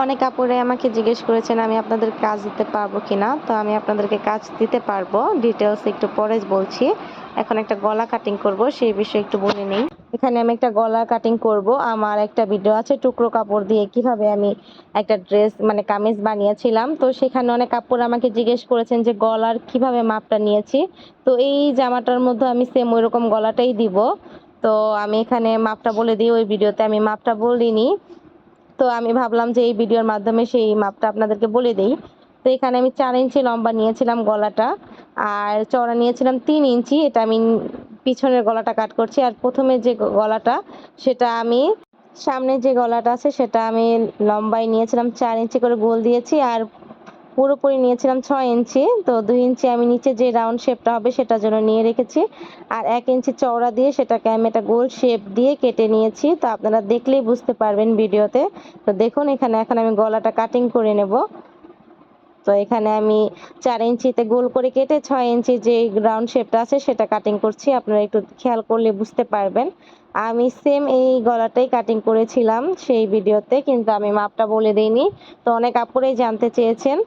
অনেক আপুরে আমাকে জিজ্ঞেস করেছেন আমি আপনাদের কাজ দিতে পারবো কিনা। তো আমি আপনাদেরকে কাজ দিতে পারবো। ডিটেইলস একটু পরে বলছি। এখন একটা গলা কাটিং করব, সেই বিষয়ে একটু বলে নেই। এখানে আমি একটা গলা কাটিং করব। আমার একটা ভিডিও আছে টুকরো কাপড় দিয়ে কিভাবে আমি একটা ড্রেস মানে কামিজ বানিয়েছিলাম। তো সেখানে অনেক আপুরা আমাকে জিজ্ঞেস করেছেন যে গলার কিভাবে মাপটা নিয়েছি। তো এই জামাটার মধ্যে আমি সেম ওইরকম গলাটাই দিব। তো আমি এখানে মাপটা বলে দিই, ওই ভিডিওতে আমি মাপটা বলিনি। তো আমি ভাবলাম যে এই ভিডিওর মাধ্যমে সেই মাপটা আপনাদেরকে বলে দেই। তো এখানে আমি 4 ইঞ্চি লম্বা নিয়েছিলাম গলাটা, আর চওড়া নিয়েছিলাম 3 ইঞ্চি। এটা আমি পিছনের গলাটা কাট করছি। আর প্রথমে যে গলাটা সেটা আমি সামনে যে গলাটা আছে সেটা আমি লম্বায় নিয়েছিলাম 4 ইঞ্চি করে গোল দিয়েছি, আর পুরোপুরি নিয়েছিলাম 6 ইঞ্চি। তো 2 ইঞ্চি আমি নিচে যে রাউন্ড শেপটা হবে সেটার জন্য নিয়ে রেখেছি, আর 1 ইঞ্চি চওড়া দিয়ে সেটাকে আমি একটা গোল শেপ দিয়ে কেটে নিয়েছি। তো আপনারা দেখলেই বুঝতে পারবেন ভিডিওতে। তো দেখুন এখানে এখন আমি গলাটা কাটিং করে নেব। তো এখানে আমি 4 ইঞ্চিতে গোল করে কেটে 6 ইঞ্চি যে রাউন্ড শেপটা আছে সেটা কাটিং করছি। আপনারা একটু খেয়াল করলে বুঝতে পারবেন। আমি সেম এই গলাটাই কাটিং করেছিলাম সেই ভিডিওতে, কিন্তু আমি মাপটা বলে দেইনি। তো অনেক আপুরাই জানতে চেয়েছেন।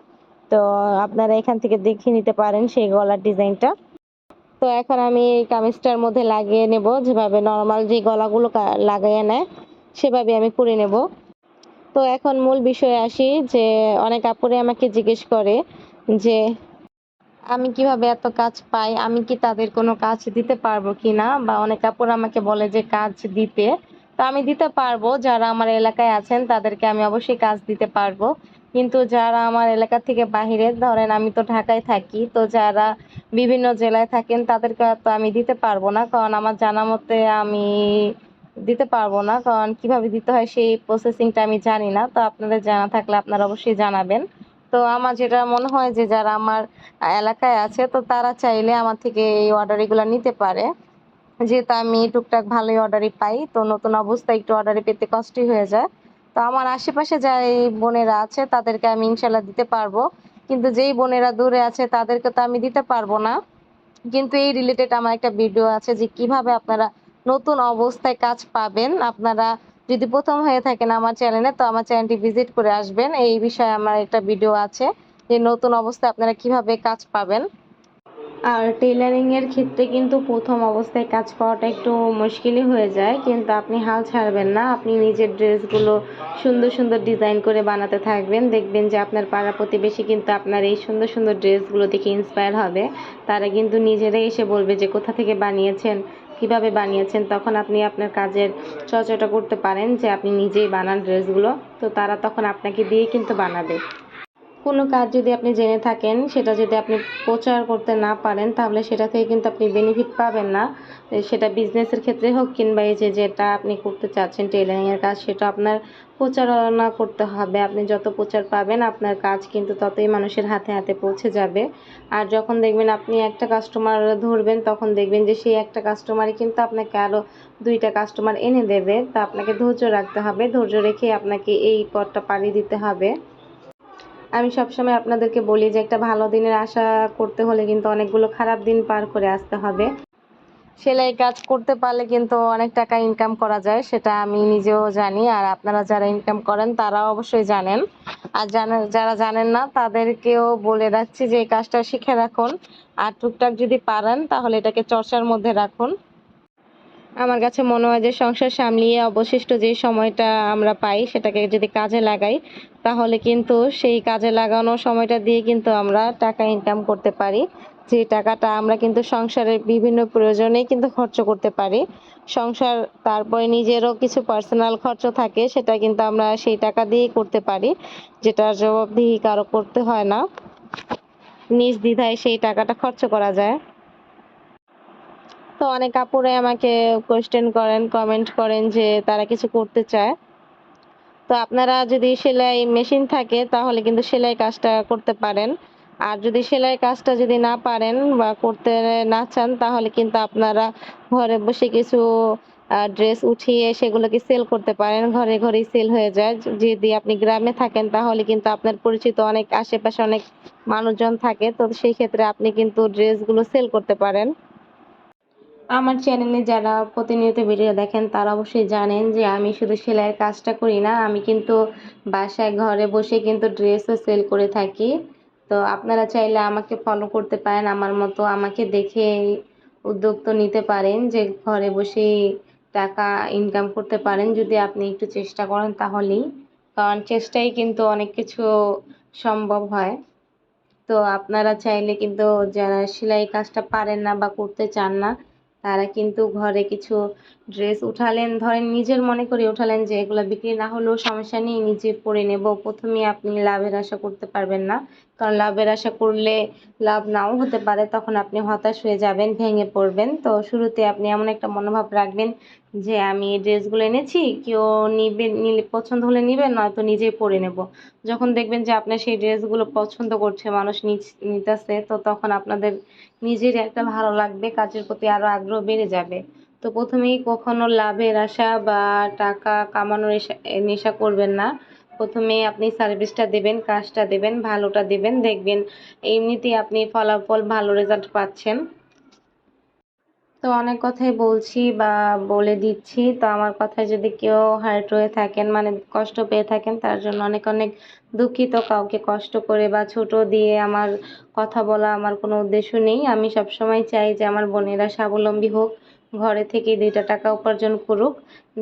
তো আপনারা এখান থেকে দেখে নিতে পারেন সেই গলার ডিজাইনটা। তো এখন আমি এই কামিজটার মধ্যে লাগিয়ে নেব, যেভাবে নরমাল যে গলাগুলো লাগাইয়ে নেয় সেভাবে আমি করে নেব। তো এখন মূল বিষয়ে আসি, যে অনেক আপুরে আমাকে জিজ্ঞেস করে যে আমি কিভাবে এত কাজ পাই, আমি কি তাদের কোনো কাজ দিতে পারবো কিনা, বা অনেক আপুরা আমাকে বলে যে কাজ দিতে। তো আমি দিতে পারবো, যারা আমার এলাকায় আছেন তাদেরকে আমি অবশ্যই কাজ দিতে পারবো। কিন্তু যারা আমার এলাকা থেকে বাহিরে, ধরেন আমি তো ঢাকায় থাকি, তো যারা বিভিন্ন জেলায় থাকেন তাদেরকে তো আমি দিতে পারবো না, কারণ আমার জানা মতে আমি দিতে পারবো না, কারণ কিভাবে দিতে হয় সেই প্রসেসিংটা আমি জানি না। তো আপনাদের জানা থাকলে আপনারা অবশ্যই জানাবেন। তো আমার যেটা মনে হয় যে যারা আমার এলাকায় আছে তো তারা চাইলে আমার থেকে এই অর্ডারগুলো নিতে পারে, যেহেতু আমি টুকটাক ভালোই অর্ডারই পাই। তো নতুন অবস্থায় একটু অর্ডারে পেতে কষ্টই হয়ে যায়। তো আমার আশেপাশে যা এই বোনেরা আছে তাদেরকে আমি ইনশাল্লাহ দিতে পারবো, কিন্তু যেই বোনেরা দূরে আছে তাদেরকে তো আমি দিতে পারবো না। কিন্তু এই রিলেটেড আমার একটা ভিডিও আছে যে কিভাবে আপনারা নতুন অবস্থায় কাজ পাবেন। আপনারা যদি প্রথম হয়ে থাকেন আমার চ্যানেলে, তো আমার চ্যানেলটি ভিজিট করে আসবেন। এই বিষয়ে আমার একটা ভিডিও আছে যে নতুন অবস্থায় আপনারা কিভাবে কাজ পাবেন। আর টেইলারিং এর ক্ষেত্রে কিন্তু প্রথম অবস্থায় কাজ পাওয়াটা একটু মুশকিলই হয়ে যায়, কিন্তু আপনি হাল ছাড়বেন না। আপনি নিজের ড্রেসগুলো সুন্দর সুন্দর ডিজাইন করে বানাতে থাকবেন। দেখবেন যে আপনার পাড়া প্রতিবেশী কিন্তু আপনার এই সুন্দর সুন্দর ড্রেসগুলো দেখে ইন্সপায়ার হবে। তারা কিন্তু নিজেরাই এসে বলবে যে কোথা থেকে বানিয়েছেন, কিভাবে বানিয়েছেন। তখন আপনি আপনার কাজের চর্চাটা করতে পারেন যে আপনি নিজেই বানান ড্রেসগুলো। তো তারা তখন আপনাকে দিয়েই কিন্তু বানাবে। কোনো কাজ যদি আপনি জেনে থাকেন, সেটা যদি আপনি প্রচার করতে না পারেন, তাহলে সেটা থেকে কিন্তু আপনি বেনিফিট পাবেন না। সেটা বিজনেসের ক্ষেত্রে হোক, কিংবা এই যে যেটা আপনি করতে চাচ্ছেন টেইলারিংয়ের কাজ, সেটা আপনার প্রচারণা করতে হবে। আপনি যত প্রচার পাবেন আপনার কাজ কিন্তু ততই মানুষের হাতে হাতে পৌঁছে যাবে। আর যখন দেখবেন আপনি একটা কাস্টমার ধরবেন, তখন দেখবেন যে সেই একটা কাস্টমারই কিন্তু আপনাকে আরও 2টা কাস্টমার এনে দেবে। তা আপনাকে ধৈর্য রাখতে হবে, ধৈর্য রেখে আপনাকে এই পথটা পাড়ি দিতে হবে। আমি সবসময় আপনাদেরকে বলি যে একটা ভালো দিনের আশা করতে হলে কিন্তু অনেকগুলো খারাপ দিন পার করে আসতে হবে। সেলাই কাজ করতে পারলে কিন্তু অনেক টাকা ইনকাম করা যায়, সেটা আমি নিজেও জানি। আর আপনারা যারা ইনকাম করেন তারাও অবশ্যই জানেন। আর যারা জানেন না তাদেরকেও বলে রাখছি যে এই কাজটা শিখে রাখুন। আর টুকটাক যদি পারেন তাহলে এটাকে চর্চার মধ্যে রাখুন। আমার কাছে মনে হয় যে সংসার সামলিয়ে অবশিষ্ট যে সময়টা আমরা পাই সেটাকে যদি কাজে লাগাই, তাহলে কিন্তু সেই কাজে লাগানো সময়টা দিয়ে কিন্তু আমরা টাকা ইনকাম করতে পারি। যে টাকাটা আমরা কিন্তু সংসারের বিভিন্ন প্রয়োজনেই কিন্তু খরচ করতে পারি। সংসার, তারপরে নিজেরও কিছু পার্সোনাল খরচ থাকে, সেটা কিন্তু আমরা সেই টাকা দিয়েই করতে পারি, যেটার জবাবদিহি কারো করতে হয় না। নিজ দ্বিধায় সেই টাকাটা খরচ করা যায়। তো অনেক আপুরাই আমাকে কোয়েশ্চেন করেন, কমেন্ট করেন যে তারা কিছু করতে চায়। তো আপনারা যদি সেলাই মেশিন থাকে তাহলে কিন্তু সেলাই কাজটা করতে পারেন। আর যদি সেলাই কাজটা যদি না পারেন বা করতে না চান, তাহলে কিন্তু আপনারা ঘরে বসে কিছু ড্রেস উঠিয়ে সেগুলোকে সেল করতে পারেন। ঘরে ঘরেই সেল হয়ে যায়। যদি আপনি গ্রামে থাকেন তাহলে কিন্তু আপনার পরিচিত অনেক আশেপাশে অনেক মানুষজন থাকে, তো সেই ক্ষেত্রে আপনি কিন্তু ড্রেসগুলো সেল করতে পারেন। আমার চ্যানেলে যারা প্রতিনিয়ত ভিডিও দেখেন তারা অবশ্যই জানেন যে আমি শুধু সেলাইয়ের কাজটা করি না, আমি কিন্তু বাসায় ঘরে বসে কিন্তু ড্রেসও সেল করে থাকি। তো আপনারা চাইলে আমাকে ফলো করতে পারেন, আমার মতো আমাকে দেখে উদ্যোগ তো নিতে পারেন যে ঘরে বসেই টাকা ইনকাম করতে পারেন যদি আপনি একটু চেষ্টা করেন তাহলেই। কারণ চেষ্টাই কিন্তু অনেক কিছু সম্ভব হয়। তো আপনারা চাইলে কিন্তু যারা সেলাই কাজটা পারেন না বা করতে চান না তারা কিন্তু ঘরে কিছু ড্রেস উঠালেন, ধরেন নিজের মনে করে উঠালেন যে এগুলো বিক্রি না হলেও সমস্যা নেই, নিজে পরে নেব। প্রথমেই আপনি লাভের আশা করতে পারবেন না, কারণ লাভের আশা করলে লাভ নাও হতে পারে, তখন আপনি হতাশ হয়ে যাবেন, ভেঙে পড়বেন। তো শুরুতে আপনি এমন একটা মনোভাব রাখবেন যে আমি এই ড্রেসগুলো এনেছি, কেউ নিলে পছন্দ হলে নিবেন, নয়তো নিজেই পরে নেব। যখন দেখবেন যে আপনার সেই ড্রেসগুলো পছন্দ করছে, মানুষ নিতেছে, তো তখন আপনাদের নিজেরই একটা ভালো লাগবে, কাজের প্রতি আরো আগ্রহ বেড়ে যাবে। তো প্রথমেই কখনো লাভের আশা বা টাকা কামানোর নেশা করবেন না। প্রথমে আপনি সার্ভিসটা দেবেন, কাজটা দেবেন, ভালোটা দেবেন, দেখবেন এমনিতেই আপনি ফলাফল ভালো রেজাল্ট পাচ্ছেন। তো অনেক কথাই বলছি বা বলে দিচ্ছি, তো আমার কথায় যদি কেউ হার্ট হয়ে থাকেন, মানে কষ্ট পেয়ে থাকেন, তার জন্য অনেক অনেক দুঃখিত। কাউকে কষ্ট করে বা ছোট দিয়ে আমার কথা বলা আমার কোনো উদ্দেশ্য নেই। আমি সবসময় চাই যে আমার বোনেরা স্বাবলম্বী হোক, ঘরে থেকে 2টা টাকা উপার্জন করুক,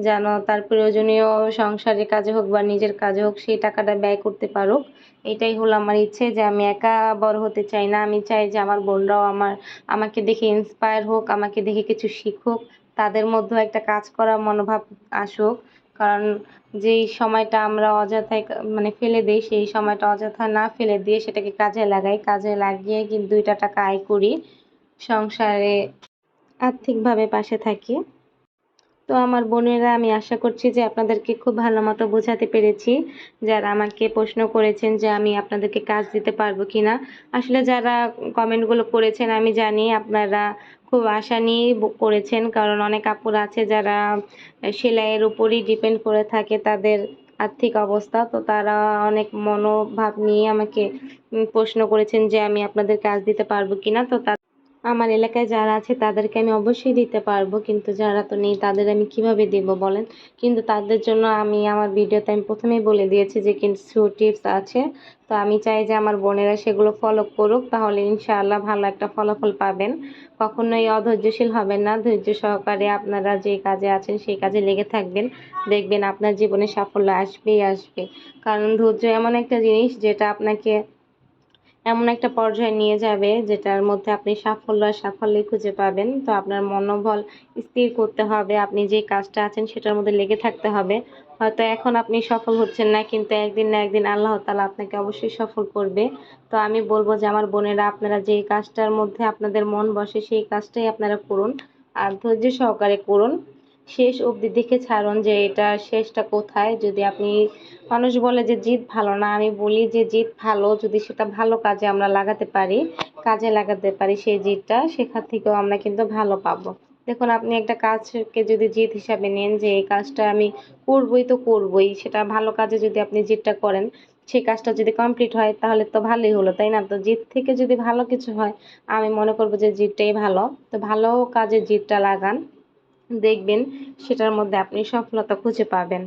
যেন তার প্রয়োজনীয় সংসারের কাজে হোক বা নিজের কাজে হোক সেই টাকাটা ব্যয় করতে পারুক। এটাই হলো আমার ইচ্ছে, যে আমি একা বড় হতে চাই না, আমি চাই যে আমার বোনরাও আমাকে দেখে ইন্সপায়ার হোক, আমাকে দেখে কিছু শিখুক, তাদের মধ্যেও একটা কাজ করার মনোভাব আসুক। কারণ যেই সময়টা আমরা অযথায় মানে ফেলে দেই, সেই সময়টা অযথা না ফেলে দিয়ে সেটাকে কাজে লাগাই, কাজে লাগিয়ে কিন্তু 2টা টাকা আয় করি, সংসারে আর্থিকভাবে পাশে থাকি। তো আমার বোনেরা, আমি আশা করছি যে আপনাদেরকে খুব ভালো মতো বোঝাতে পেরেছি। যারা আমাকে প্রশ্ন করেছেন যে আমি আপনাদেরকে কাজ দিতে পারবো কিনা, আসলে যারা কমেন্টগুলো করেছেন আমি জানি আপনারা খুব আশা নিয়েই করেছেন, কারণ অনেক আপুরা আছে যারা সেলাইয়ের উপরই ডিপেন্ড করে থাকে তাদের আর্থিক অবস্থা। তো তারা অনেক মনোভাব নিয়ে আমাকে প্রশ্ন করেছেন যে আমি আপনাদের কাজ দিতে পারবো কিনা। তো আমার এলাকায় যারা আছে তাদেরকে আমি অবশ্যই দিতে পারবো, কিন্তু যারা তো নেই তাদের আমি কিভাবে দেব বলেন। কিন্তু তাদের জন্য আমি আমার ভিডিওতে আমি প্রথমেই বলে দিয়েছি যে কিছু টিপস আছে। তো আমি চাই যে আমার বোনেরা সেগুলো ফলো করুক, তাহলে ইনশাআল্লাহ ভালো একটা ফলাফল পাবেন। কখনোই অধৈর্যশীল হবেন না, ধৈর্য সহকারে আপনারা যে কাজে আছেন সেই কাজে লেগে থাকবেন, দেখবেন আপনার জীবনে সাফল্য আসবেই আসবে। কারণ ধৈর্য এমন একটা জিনিস যেটা আপনাকে এমন একটা পর্যায়ে নিয়ে যাবে যেটার মধ্যে আপনি সাফল্য আর সাফল্যই খুঁজে পাবেন। তো আপনার মনোবল স্থির করতে হবে, আপনি যে কাজটা আছেন সেটার মধ্যে লেগে থাকতে হবে। হয়তো এখন আপনি সফল হচ্ছেন না, কিন্তু একদিন না একদিন আল্লাহ তাআলা আপনাকে অবশ্যই সফল করবে। তো আমি বলবো যে আমার বোনেরা, আপনারা যে কাজটার মধ্যে আপনাদের মন বসে সেই কাজটাই আপনারা করুন, আর ধৈর্য সহকারে করুন, শেষ অবধি দেখে ছাড়ুন যে এটা শেষটা কোথায়। যদি আপনি, মানুষ বলে যে জিদ ভালো না, আমি বলি যে জিদ ভালো যদি সেটা ভালো কাজে আমরা লাগাতে পারি, কাজে লাগাতে পারি সেই জিদটা, সেখান থেকেও আমরা কিন্তু ভালো পাবো। দেখুন, আপনি একটা কাজকে যদি জিদ হিসাবে নেন যে এই কাজটা আমি করবই তো করবই, সেটা ভালো কাজে যদি আপনি জিদটা করেন, সেই কাজটা যদি কমপ্লিট হয় তাহলে তো ভালোই হলো, তাই না? তো জিদ থেকে যদি ভালো কিছু হয়, আমি মনে করবো যে জিদটাই ভালো। তো ভালো কাজে জিদটা লাগান, দেখবেন সেটার মধ্যে আপনি সফলতা খুঁজে পাবেন।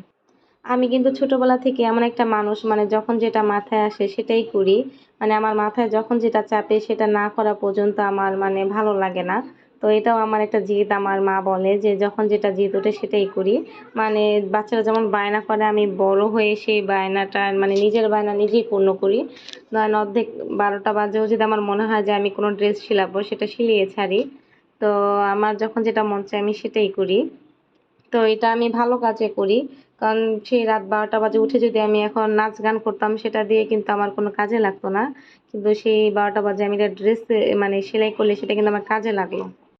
আমি কিন্তু ছোটবেলা থেকে এমন একটা মানুষ, মানে যখন যেটা মাথায় আসে সেটাই করি। মানে আমার মাথায় যখন যেটা চাপে সেটা না করা পর্যন্ত আমার মানে ভালো লাগে না। তো এটাও আমার একটা জিদ। আমার মা বলে যে যখন যেটা জিদ ওঠে সেটাই করি। মানে বাচ্চারা যেমন বায়না করে, আমি বড় হয়ে সেই বায়নাটা মানে নিজের বায়না নিজেই পূর্ণ করি। ধরেন অর্ধেক 12টা বাজেও যদি আমার মনে হয় যে আমি কোনো ড্রেস সিলাবো, সেটা সিলিয়ে ছাড়ি। তো আমার যখন যেটা মন চায় আমি সেটাই করি। তো এটা আমি ভালো কাজে করি। কারণ সেই রাত 12টা বাজে উঠে যদি আমি এখন নাচ গান করতাম, সেটা দিয়ে কিন্তু আমার কোনো কাজে লাগতো না। কিন্তু সেই 12টা বাজে আমি একটা ড্রেস মানে সেলাই করলে সেটা কিন্তু আমার কাজে লাগলো।